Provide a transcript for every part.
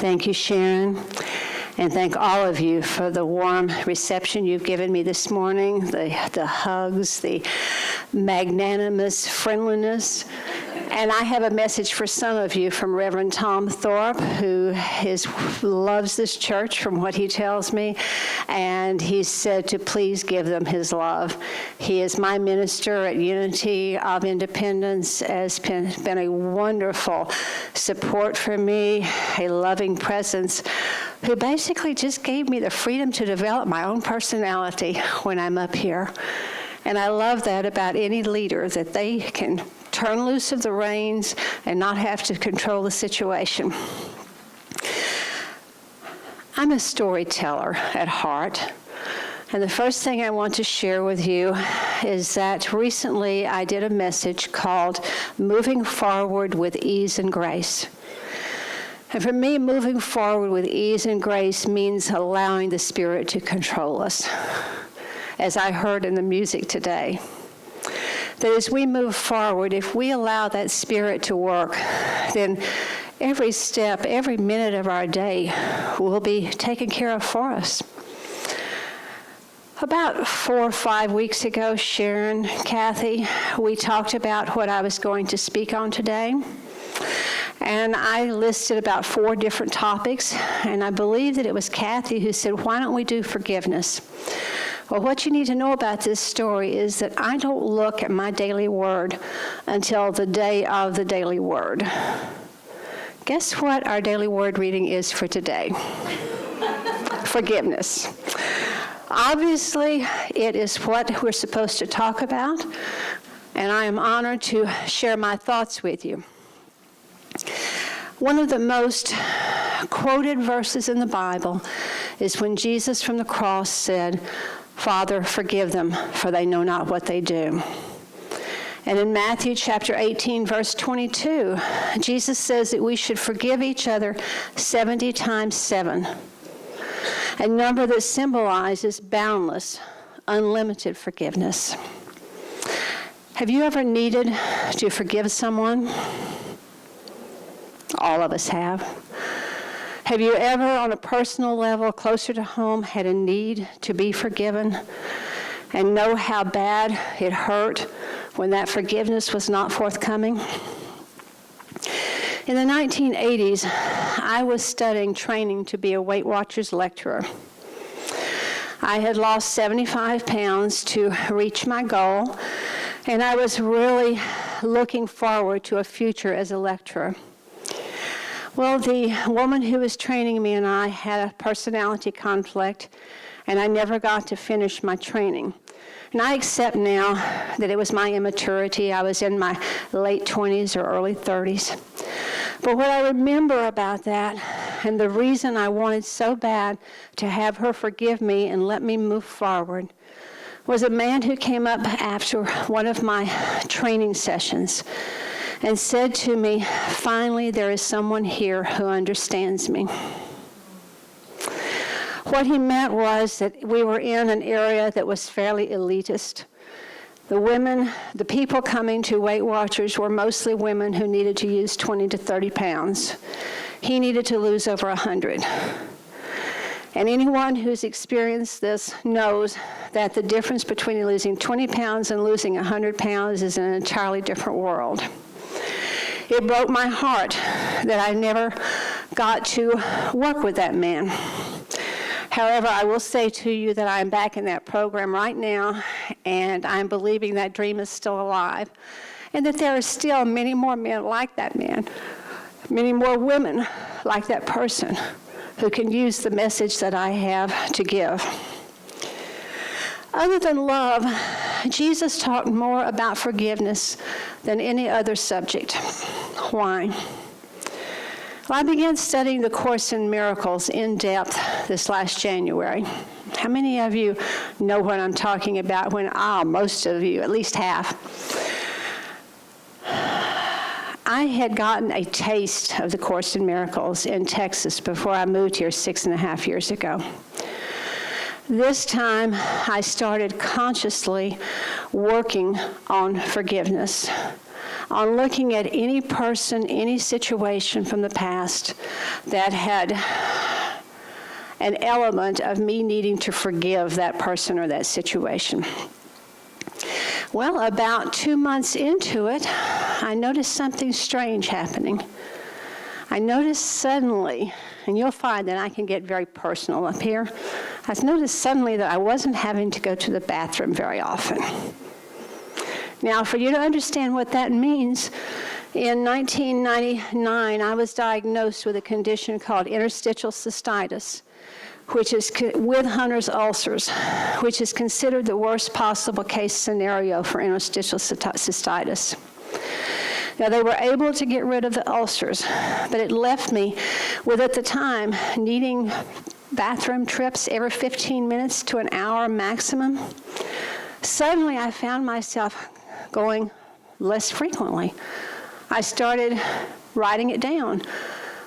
Thank you, Sharon. And thank all of you for the warm reception you've given me this morning, the hugs, the magnanimous friendliness. And I have a message for some of you from Reverend Tom Thorpe, who loves this church from what he tells me. And he said to please give them his love. He is my minister at Unity of Independence, has been a wonderful support for me, a loving presence, who basically just gave me the freedom to develop my own personality when I'm up here. And I love that about any leader, that they can turn loose of the reins and not have to control the situation. I'm a storyteller at heart. And the first thing I want to share with you is that recently I did a message called Moving Forward with Ease and Grace. And for me, moving forward with ease and grace means allowing the Spirit to control us, as I heard in the music today. That as we move forward, if we allow that Spirit to work, then every step, every minute of our day will be taken care of for us. About 4 or 5 weeks ago, Sharon, Kathy, we talked about what I was going to speak on today. And I listed about 4 different topics, and I believe that it was Kathy who said, why don't we do forgiveness? Well, what you need to know about this story is that I don't look at my daily word until the day of the daily word. Guess what our daily word reading is for today? Forgiveness. Obviously, it is what we're supposed to talk about, and I am honored to share my thoughts with you. One of the most quoted verses in the Bible is when Jesus from the cross said, Father, forgive them, for they know not what they do. And in Matthew chapter 18, verse 22, Jesus says that we should forgive each other 70 times 7, a number that symbolizes boundless, unlimited forgiveness. Have you ever needed to forgive someone? All of us have. Have you ever, on a personal level, closer to home, had a need to be forgiven and know how bad it hurt when that forgiveness was not forthcoming? In the 1980s, I was studying training to be a Weight Watchers lecturer. I had lost 75 pounds to reach my goal, and I was really looking forward to a future as a lecturer. Well, the woman who was training me and I had a personality conflict, and I never got to finish my training. And I accept now that it was my immaturity. I was in my late 20s or early 30s. But what I remember about that, and the reason I wanted so bad to have her forgive me and let me move forward, was a man who came up after one of my training sessions and said to me, finally, there is someone here who understands me. What he meant was that we were in an area that was fairly elitist. The people coming to Weight Watchers were mostly women who needed to use 20 to 30 pounds. He needed to lose over 100. And anyone who's experienced this knows that the difference between losing 20 pounds and losing 100 pounds is an entirely different world. It broke my heart that I never got to work with that man. However, I will say to you that I'm back in that program right now, and I'm believing that dream is still alive, and that there are still many more men like that man, many more women like that person who can use the message that I have to give. Other than love, Jesus talked more about forgiveness than any other subject. Why? Well, I began studying the Course in Miracles in depth this last January. How many of you know what I'm talking about when, most of you, at least half. I had gotten a taste of the Course in Miracles in Texas before I moved here 6.5 years ago. This time, I started consciously working on forgiveness. on looking at any person, any situation from the past that had an element of me needing to forgive that person or that situation. Well, about 2 months into it, I noticed something strange happening. I noticed suddenly, and you'll find that I can get very personal up here, I noticed suddenly that I wasn't having to go to the bathroom very often. Now, for you to understand what that means, in 1999, I was diagnosed with a condition called interstitial cystitis, which is with Hunter's ulcers, which is considered the worst possible case scenario for interstitial cystitis. Now, they were able to get rid of the ulcers, but it left me with, at the time, needing bathroom trips every 15 minutes to an hour maximum. Suddenly, I found myself going less frequently. I started writing it down.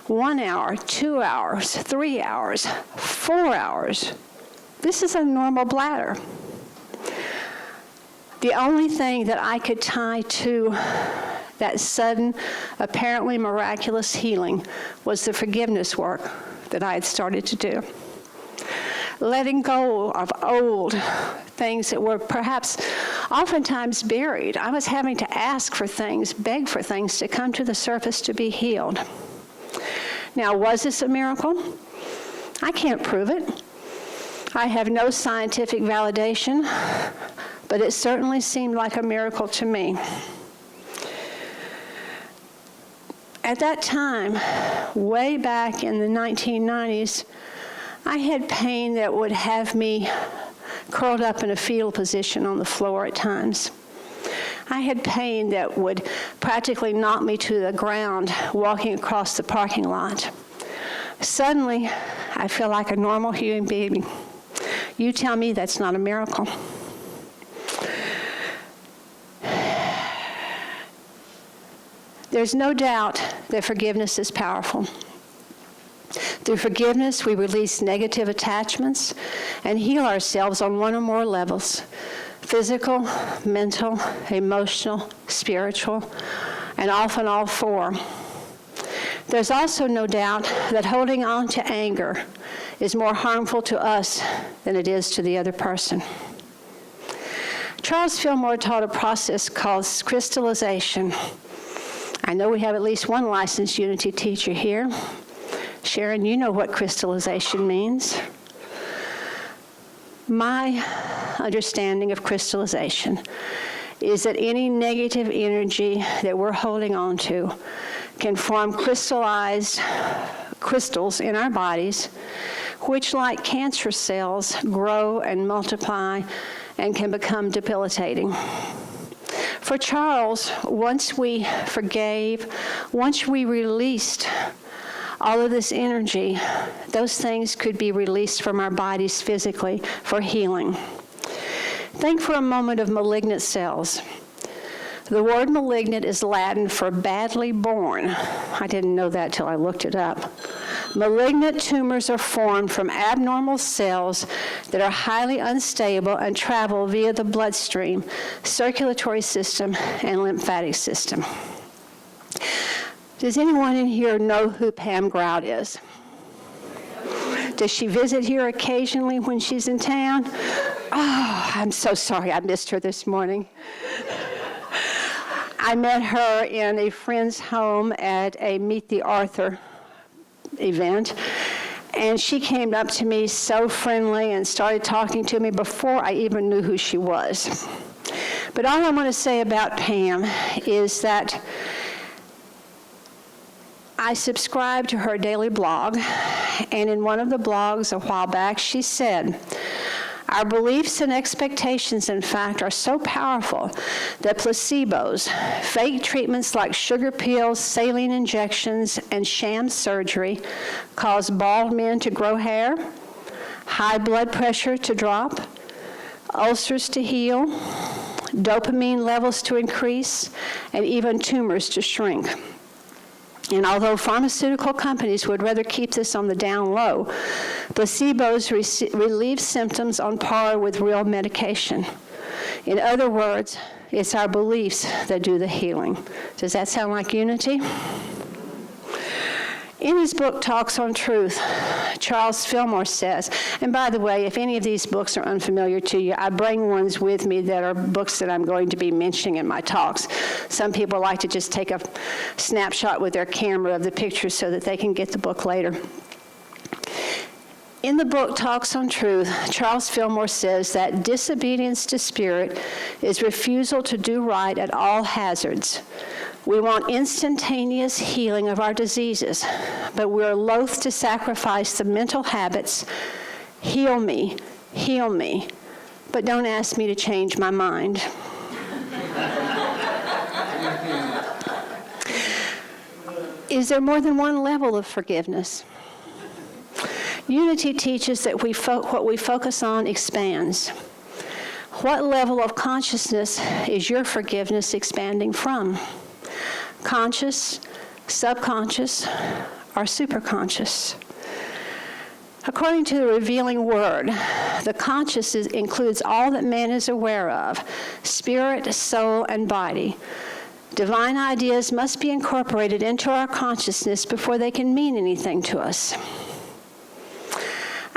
1 hour, 2 hours, 3 hours, 4 hours. This is a normal bladder. The only thing that I could tie to that sudden, apparently miraculous healing was the forgiveness work that I had started to do. Letting go of old things that were perhaps oftentimes buried. I was having to ask for things, beg for things to come to the surface to be healed. Now, was this a miracle? I can't prove it. I have no scientific validation, but it certainly seemed like a miracle to me. At that time, way back in the 1990s, I had pain that would have me curled up in a fetal position on the floor at times. I had pain that would practically knock me to the ground walking across the parking lot. Suddenly, I feel like a normal human being. You tell me that's not a miracle. There's no doubt that forgiveness is powerful. Through forgiveness, we release negative attachments and heal ourselves on one or more levels: physical, mental, emotional, spiritual, and often all four. There's also no doubt that holding on to anger is more harmful to us than it is to the other person. Charles Fillmore taught a process called crystallization. I know we have at least one licensed Unity teacher here. Sharon, you know what crystallization means. My understanding of crystallization is that any negative energy that we're holding on to can form crystallized crystals in our bodies, which, like cancer cells, grow and multiply and can become debilitating. For Charles, once we forgave, once we released all of this energy, those things could be released from our bodies physically for healing. Think for a moment of malignant cells. The word malignant is Latin for badly born. I didn't know that till I looked it up. Malignant tumors are formed from abnormal cells that are highly unstable and travel via the bloodstream, circulatory system, and lymphatic system. Does anyone in here know who Pam Grout is? Does she visit here occasionally when she's in town? Oh, I'm so sorry I missed her this morning. I met her in a friend's home at a Meet the Author event, and she came up to me so friendly and started talking to me before I even knew who she was. But all I want to say about Pam is that I subscribe to her daily blog, and in one of the blogs a while back, she said, "Our beliefs and expectations, in fact, are so powerful that placebos, fake treatments like sugar pills, saline injections, and sham surgery cause bald men to grow hair, high blood pressure to drop, ulcers to heal, dopamine levels to increase, and even tumors to shrink. And although pharmaceutical companies would rather keep this on the down low, placebos relieve symptoms on par with real medication. In other words, It's our beliefs that do the healing. Does that sound like unity? In his book, Talks on Truth, Charles Fillmore says, and by the way, if any of these books are unfamiliar to you, I bring ones with me that are books that I'm going to be mentioning in my talks. Some people like to just take a snapshot with their camera of the pictures so that they can get the book later. In the book, Talks on Truth, Charles Fillmore says that disobedience to Spirit is refusal to do right at all hazards. We want instantaneous healing of our diseases, but we're loath to sacrifice the mental habits, heal me, but don't ask me to change my mind. Is there more than one level of forgiveness? Unity teaches that what we focus on expands. What level of consciousness is your forgiveness expanding from? Conscious, subconscious, or superconscious? According to the revealing word, the conscious includes all that man is aware of, spirit, soul, and body. Divine ideas must be incorporated into our consciousness before they can mean anything to us.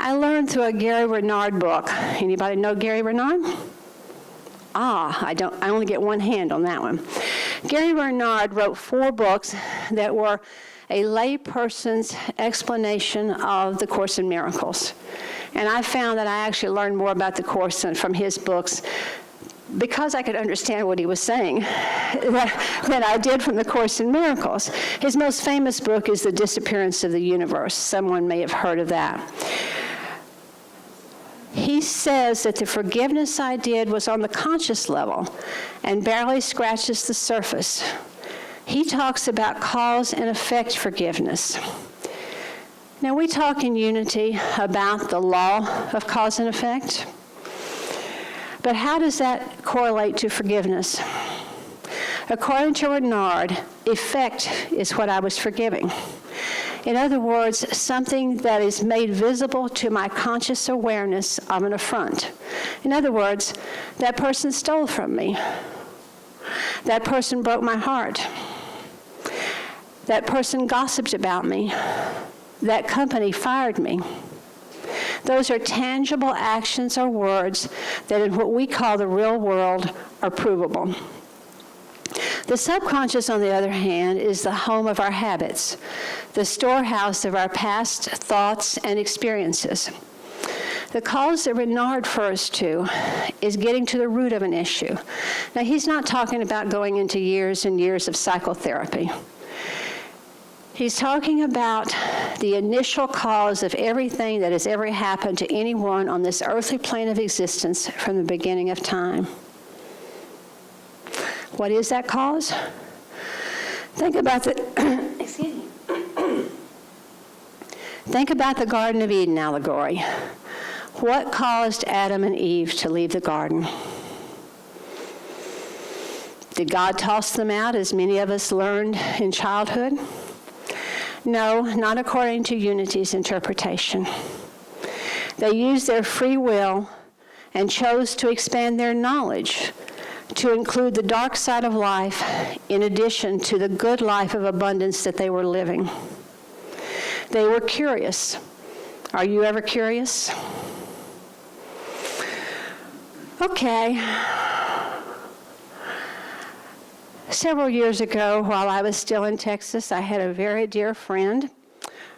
I learned through a Gary Renard book. Anybody know Gary Renard? I only get one hand on that one. Gary Renard wrote 4 books that were a lay person's explanation of the Course in Miracles. And I found that I actually learned more about the Course from his books because I could understand what he was saying than I did from the Course in Miracles. His most famous book is The Disappearance of the Universe. Someone may have heard of that. He says that the forgiveness I did was on the conscious level and barely scratches the surface. He talks about cause and effect forgiveness. Now, we talk in Unity about the law of cause and effect, but how does that correlate to forgiveness? According to Renard, effect is what I was forgiving. In other words, something that is made visible to my conscious awareness of an affront. In other words, that person stole from me. That person broke my heart. That person gossiped about me. That company fired me. Those are tangible actions or words that in what we call the real world are provable. The subconscious, on the other hand, is the home of our habits, the storehouse of our past thoughts and experiences. The cause that Renard refers to is getting to the root of an issue. Now, he's not talking about going into years and years of psychotherapy. He's talking about the initial cause of everything that has ever happened to anyone on this earthly plane of existence from the beginning of time. What is that cause? Think about the Think about the Garden of Eden allegory. What caused Adam and Eve to leave the garden? Did God toss them out, as many of us learned in childhood? No, not according to Unity's interpretation. They used their free will and chose to expand their knowledge to include the dark side of life in addition to the good life of abundance that they were living. They were curious. Are you ever curious? Okay. Several years ago, while I was still in Texas, I had a very dear friend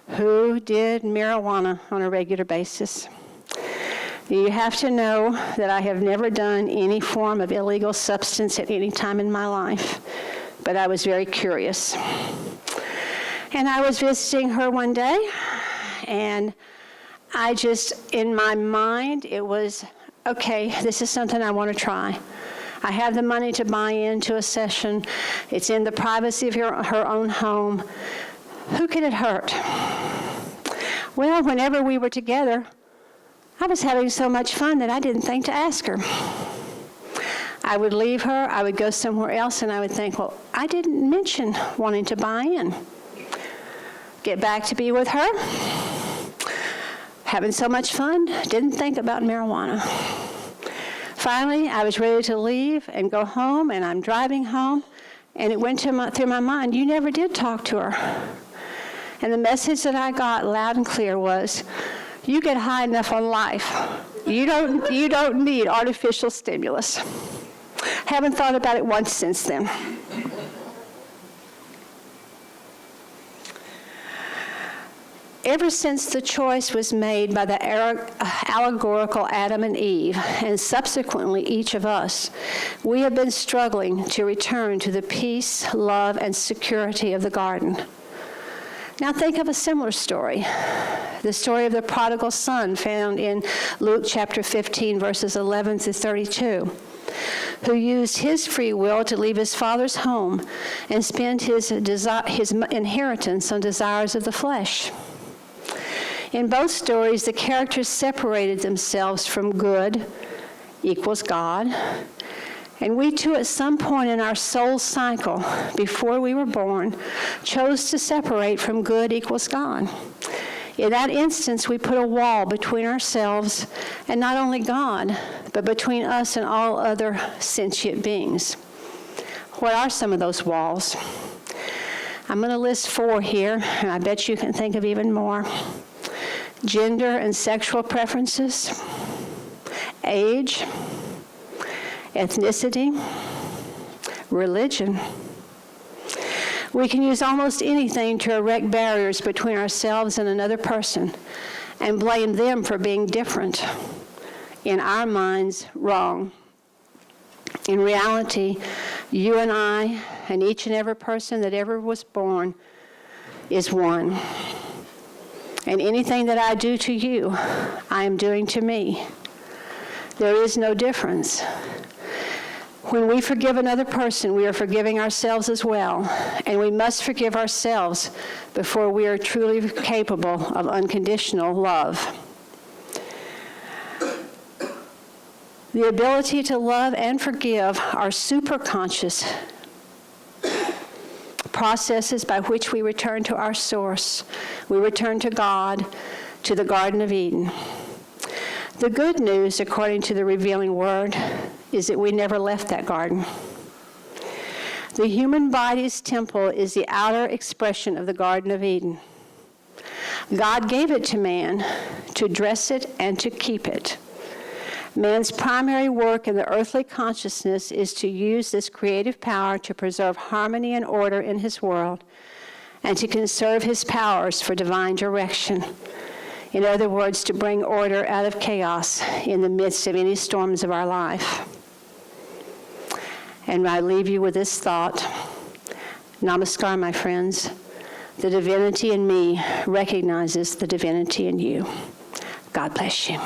who did marijuana on a regular basis. You have to know that I have never done any form of illegal substance at any time in my life, but I was very curious. And I was visiting her one day, and I just, in my mind, it was, okay, this is something I want to try. I have the money to buy into a session. It's in the privacy of her own home. Who could it hurt? Well, whenever we were together, I was having so much fun that I didn't think to ask her. I would leave her, I would go somewhere else, and I would think, well, I didn't mention wanting to buy in. Get back to be with her, having so much fun, didn't think about marijuana. Finally, I was ready to leave and go home, and I'm driving home, and it went through my mind, you never did talk to her. And the message that I got loud and clear was, you get high enough on life. You don't need artificial stimulus. Haven't thought about it once since then. Ever since the choice was made by the allegorical Adam and Eve, and subsequently each of us, we have been struggling to return to the peace, love, and security of the garden. Now think of a similar story, the story of the prodigal son found in Luke chapter 15, verses 11 through 32, who used his free will to leave his father's home and spend his inheritance on desires of the flesh. In both stories, the characters separated themselves from good equals God, and we too, at some point in our soul cycle, before we were born, chose to separate from good equals God. In that instance, we put a wall between ourselves and not only God, but between us and all other sentient beings. What are some of those walls? I'm going to list 4 here, and I bet you can think of even more. Gender and sexual preferences, age, ethnicity, religion. We can use almost anything to erect barriers between ourselves and another person and blame them for being different. In our minds, wrong. In reality, you and I, and each and every person that ever was born, is one. And anything that I do to you, I am doing to me. There is no difference. When we forgive another person, we are forgiving ourselves as well. And we must forgive ourselves before we are truly capable of unconditional love. The ability to love and forgive are superconscious processes by which we return to our source. We return to God, to the Garden of Eden. The good news, according to the revealing word, is that we never left that garden. The human body's temple is the outer expression of the Garden of Eden. God gave it to man to dress it and to keep it. Man's primary work in the earthly consciousness is to use this creative power to preserve harmony and order in his world and to conserve his powers for divine direction. In other words, to bring order out of chaos in the midst of any storms of our life. And I leave you with this thought. Namaskar, my friends. The divinity in me recognizes the divinity in you. God bless you.